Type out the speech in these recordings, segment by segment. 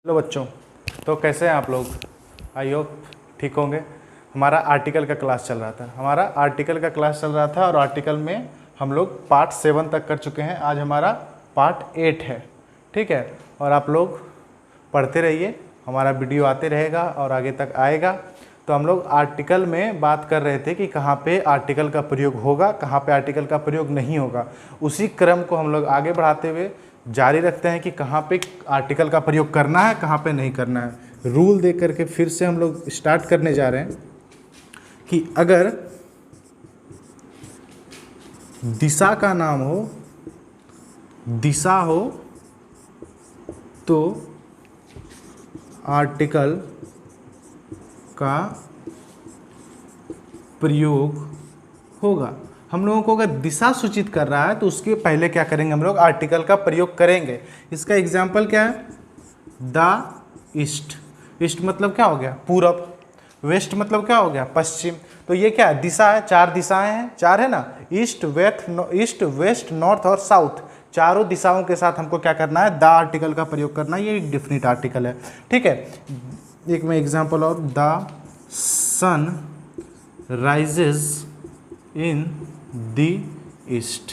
Hello बच्चों, तो कैसे हैं आप लोग। आई होप ठीक होंगे। हमारा आर्टिकल का क्लास चल रहा था और आर्टिकल में हम लोग पार्ट 7 तक कर चुके हैं। आज हमारा पार्ट 8 है, ठीक है। और आप लोग पढ़ते रहिए, हमारा वीडियो आते रहेगा और आगे तक आएगा। तो हम लोग आर्टिकल में बात कर रहे थे कि कहाँ पे आर्टिकल का प्रयोग होगा, कहाँ पे आर्टिकल का प्रयोग नहीं होगा। उसी क्रम को हम लोग आगे बढ़ाते हुए जारी रखते हैं कि कहाँ पे आर्टिकल का प्रयोग करना है, कहाँ पे नहीं करना है। रूल दे करके फिर से हम लोग स्टार्ट करने जा रहे हैं कि अगर दिशा का नाम हो, दिशा हो, तो आर्टिकल का प्रयोग होगा। हम लोगों को अगर दिशा सूचित कर रहा है तो उसके पहले क्या करेंगे, हम लोग आर्टिकल का प्रयोग करेंगे। इसका एग्जाम्पल क्या है, द ईस्ट। ईस्ट मतलब क्या हो गया, पूरब। वेस्ट मतलब क्या हो गया, पश्चिम। तो ये क्या है, दिशा है। चार दिशाएं हैं, चार है ना, ईस्ट वेस्ट नॉर्थ और साउथ। चारों दिशाओं के साथ हमको क्या करना है, द आर्टिकल का प्रयोग करना है। ये एक डिफिनिट आर्टिकल है, ठीक है। एक में एग्जाम्पल और, the sun rises in the east,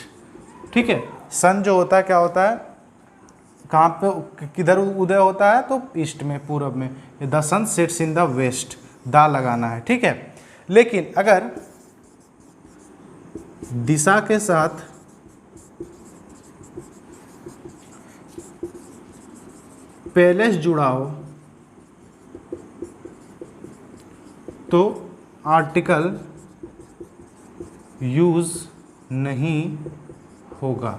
ठीक है। सन जो होता है क्या होता है, कहाँ पे किधर उदय होता है, तो ईस्ट में, पूरब में। The sun sets in the west, the लगाना है, ठीक है। लेकिन अगर दिशा के साथ पैलेस जुड़ा हो तो आर्टिकल यूज नहीं होगा,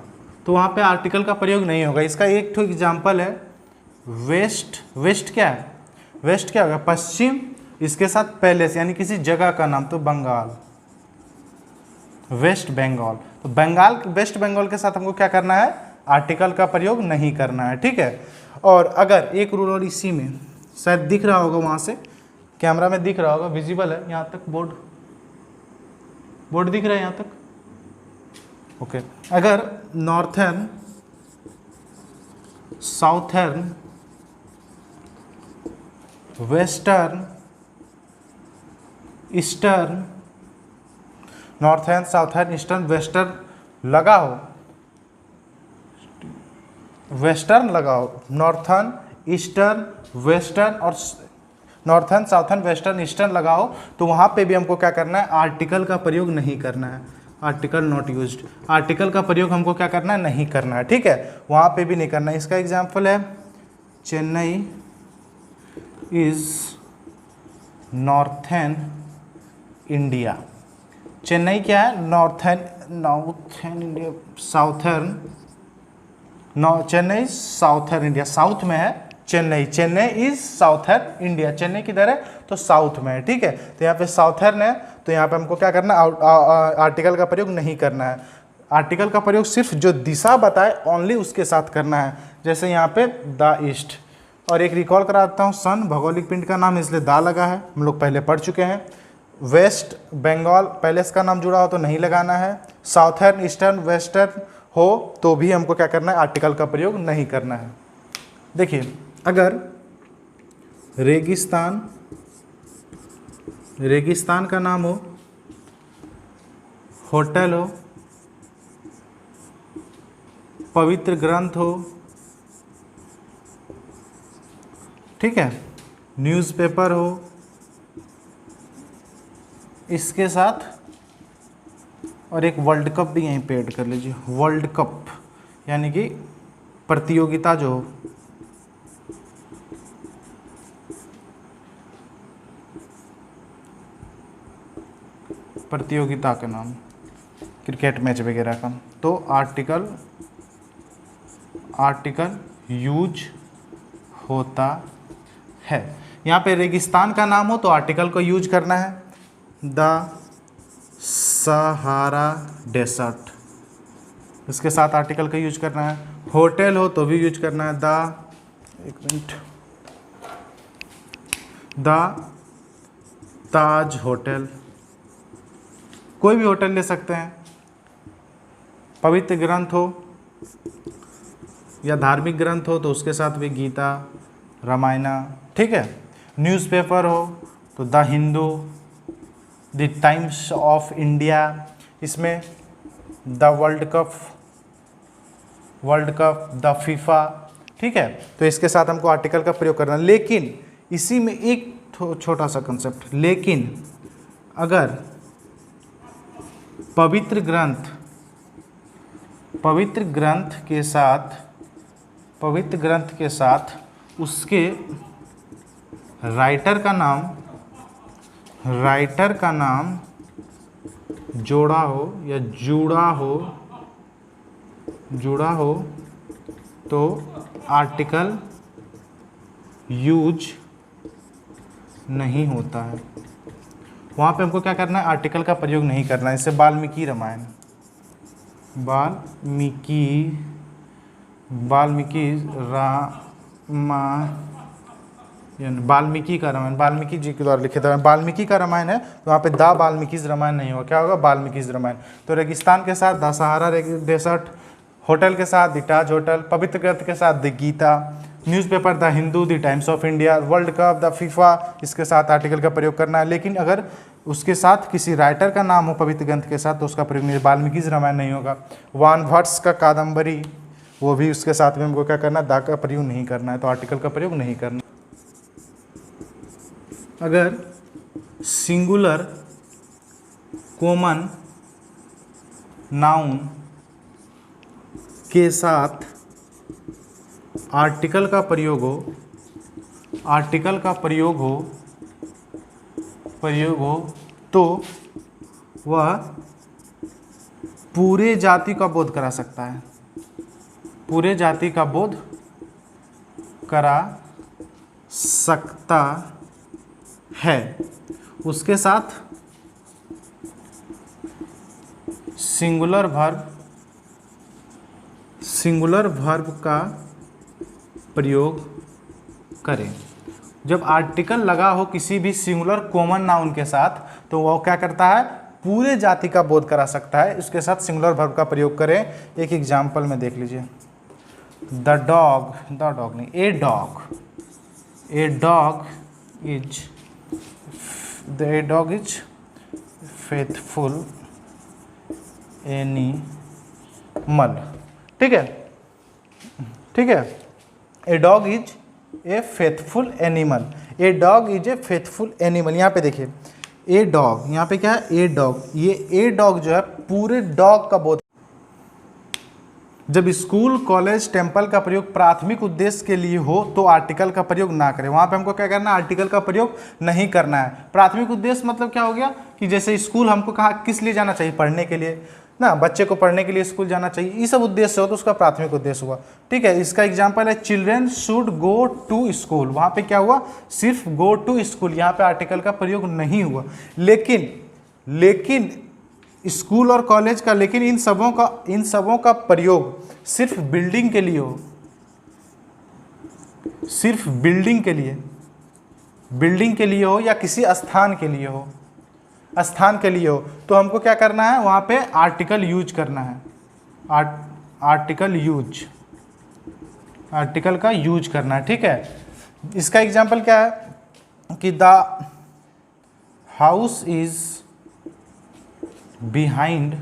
तो वहाँ पे आर्टिकल का प्रयोग नहीं होगा। इसका एक ठो एग्जाम्पल है वेस्ट। वेस्ट क्या है, वेस्ट क्या होगा, पश्चिम। इसके साथ पैलेस यानी किसी जगह का नाम, तो बंगाल, वेस्ट बंगाल। तो बंगाल, वेस्ट बंगाल के साथ हमको क्या करना है, आर्टिकल का प्रयोग नहीं करना है, ठीक है। और अगर एक रूल और इसी में शायद दिख रहा होगा, वहाँ से कैमरा में दिख रहा होगा, विजिबल है यहाँ तक, बोर्ड दिख रहा है यहाँ तक, ओके। अगर northern, southern, western, eastern, northern, southern, eastern, western लगा हो, वेस्टर्न लगा हो, नॉर्थर्न, ईस्टर्न, वेस्टर्न और नॉर्थर्न, साउथर्न, वेस्टर्न, ईस्टर्न लगाओ, तो वहाँ पे भी हमको क्या करना है, आर्टिकल का प्रयोग नहीं करना है। आर्टिकल नॉट यूज्ड, आर्टिकल का प्रयोग हमको क्या करना है, नहीं करना है, ठीक है। वहाँ पे भी नहीं करना है। इसका एग्जाम्पल है Chennai is northern India. Chennai क्या है, northern India, southern, Chennai southern India, south में है Chennai. Chennai is southern India, Chennai किधर है, तो साउथ में है, ठीक है। तो यहाँ पे साउथर्न है, तो यहाँ पे हमको क्या करना है, आर्टिकल का प्रयोग नहीं करना है। आर्टिकल का प्रयोग सिर्फ जो दिशा बताए ओनली उसके साथ करना है। जैसे यहाँ पे द ईस्ट। और एक रिकॉल कराता हूँ, सन भौगोलिक पिंड का नाम, इसलिए दा लगा है, हम लोग पहले पढ़ चुके हैं। वेस्ट बंगाल पैलेस का नाम जुड़ा हो तो नहीं लगाना है। साउथर्न, ईस्टर्न, वेस्टर्न हो तो भी हमको क्या करना है, आर्टिकल का प्रयोग नहीं करना है। देखिए, अगर रेगिस्तान, रेगिस्तान का नाम हो, होटल हो, पवित्र ग्रंथ हो, ठीक है, न्यूज़पेपर हो, इसके साथ और एक वर्ल्ड कप भी यहीं पे ऐड कर लीजिए। वर्ल्ड कप यानी कि प्रतियोगिता जो हो, प्रतियोगिता के नाम, क्रिकेट मैच वगैरह का, तो आर्टिकल यूज होता है। यहाँ पे रेगिस्तान का नाम हो तो आर्टिकल को यूज करना है, द सहारा डेसर्ट, इसके साथ आर्टिकल का यूज करना है। होटल हो तो भी यूज करना है, द ताज होटल, कोई भी होटल ले सकते हैं। पवित्र ग्रंथ हो या धार्मिक ग्रंथ हो तो उसके साथ भी गीता, रामायणा, ठीक है। न्यूज़पेपर हो तो the Hindu, the Times of India, इसमें the world cup, the FIFA, ठीक है। तो इसके साथ हमको आर्टिकल का प्रयोग करना है। लेकिन इसी में एक छोटा सा कंसेप्ट, लेकिन अगर पवित्र ग्रंथ के साथ उसके राइटर का नाम जोड़ा हो या जुड़ा हो तो आर्टिकल यूज नहीं होता है। वहाँ पे हमको क्या करना है, आर्टिकल का प्रयोग नहीं करना है। जैसे वाल्मीकि रामायण, वाल्मीकि का रामायण, वाल्मीकि जी के द्वारा लिखित है, वाल्मीकि का रामायण है, तो वहाँ पे द वाल्मीकि रामायण नहीं होगा, क्या होगा, वाल्मीकि रामायण। तो रेगिस्तान के साथ द सहारा डेजर्ट, होटल के साथ द ताज होटल, पवित्र ग्रंथ के साथ the Gita, newspaper the Hindu, the Times of India, World cup, the FIFA, इसके साथ आर्टिकल का प्रयोग करना है। लेकिन अगर उसके साथ किसी राइटर का नाम हो पवित्र ग्रंथ के साथ तो उसका प्रयोग नहीं, वाल्मीकि रामायण नहीं होगा। वानभट्स का कादम्बरी, वो भी उसके साथ में हमको क्या करना है, दा का प्रयोग नहीं करना है, तो आर्टिकल का प्रयोग नहीं करना। अगर सिंगुलर कॉमन नाउन के साथ आर्टिकल का प्रयोग हो तो वह पूरे जाति का बोध करा सकता है, पूरे जाति का बोध करा सकता है। उसके साथ सिंगुलर वर्ब का प्रयोग करें। जब आर्टिकल लगा हो किसी भी सिंगुलर कॉमन नाउन के साथ तो वह क्या करता है, पूरे जाति का बोध करा सकता है। इसके साथ सिंगुलर वर्ब का प्रयोग करें। एक एग्जाम्पल में देख लीजिए, a dog is faithful animal, ठीक है, a dog is a faithful animal, a dog is a faithful animal. यहाँ पे देखिए ए डॉग, यहाँ पे क्या है, ए डॉग, ये ए डॉग जो है पूरे डॉग का बोध। जब स्कूल, कॉलेज, टेम्पल का प्रयोग प्राथमिक उद्देश्य के लिए हो तो आर्टिकल का प्रयोग ना करें। वहाँ पे हमको क्या करना है, आर्टिकल का प्रयोग नहीं करना है। प्राथमिक उद्देश्य मतलब क्या हो गया कि जैसे स्कूल हमको कहा किस लिए जाना चाहिए, पढ़ने के लिए ना, बच्चे को पढ़ने के लिए स्कूल जाना चाहिए, ये सब उद्देश्य हो तो उसका प्राथमिक उद्देश्य हुआ, ठीक है। इसका एग्जांपल है children should go to school, वहाँ पे क्या हुआ, सिर्फ गो टू स्कूल, यहाँ पे आर्टिकल का प्रयोग नहीं हुआ। लेकिन स्कूल और कॉलेज का, लेकिन इन सबों का प्रयोग सिर्फ बिल्डिंग के लिए हो, सिर्फ बिल्डिंग के लिए हो या किसी स्थान के लिए हो, तो हमको क्या करना है, वहाँ पे आर्टिकल यूज करना है, आर्टिकल का यूज करना है, ठीक है। इसका एग्जाम्पल क्या है कि the house is behind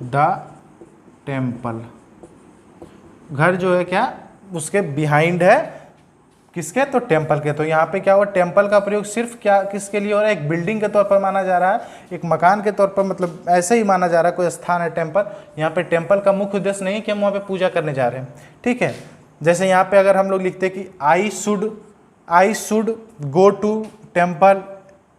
the temple, घर जो है क्या उसके बिहाइंड है, किसके, तो टेम्पल के। तो यहाँ पे क्या हुआ, टेम्पल का प्रयोग सिर्फ क्या किसके लिए हो रहा है, एक बिल्डिंग के तौर पर माना जा रहा है, एक मकान के तौर पर, मतलब ऐसे ही माना जा रहा है, कोई स्थान है टेम्पल। यहाँ पे टेम्पल का मुख्य उद्देश्य नहीं कि हम वहाँ पे पूजा करने जा रहे हैं, ठीक है। जैसे यहाँ पे अगर हम लोग लिखते कि I should go to temple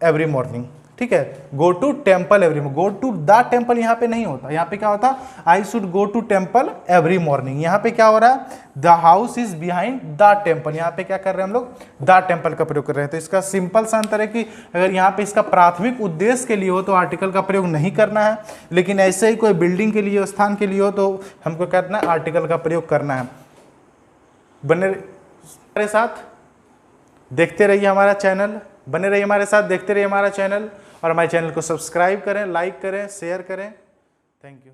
every morning, ठीक है, go to temple every, go to the temple यहाँ पे नहीं होता, यहाँ पे क्या होता, I should go to temple every morning. यहाँ पे क्या हो रहा है, the house is behind the temple, यहाँ पे क्या कर रहे हैं हम लोग, द टेम्पल का प्रयोग कर रहे हैं। तो इसका सिंपल सा अंतर है कि अगर यहाँ पे इसका प्राथमिक उद्देश्य के लिए हो तो आर्टिकल का प्रयोग नहीं करना है, लेकिन ऐसे ही कोई बिल्डिंग के लिए, स्थान के लिए हो तो हमको करना है, आर्टिकल का प्रयोग करना है। बने हमारे साथ, देखते रहिए हमारा चैनल, बने रहिए हमारे साथ, देखते रहिए हमारा चैनल, और हमारे चैनल को सब्सक्राइब करें, लाइक करें, शेयर करें। Thank you.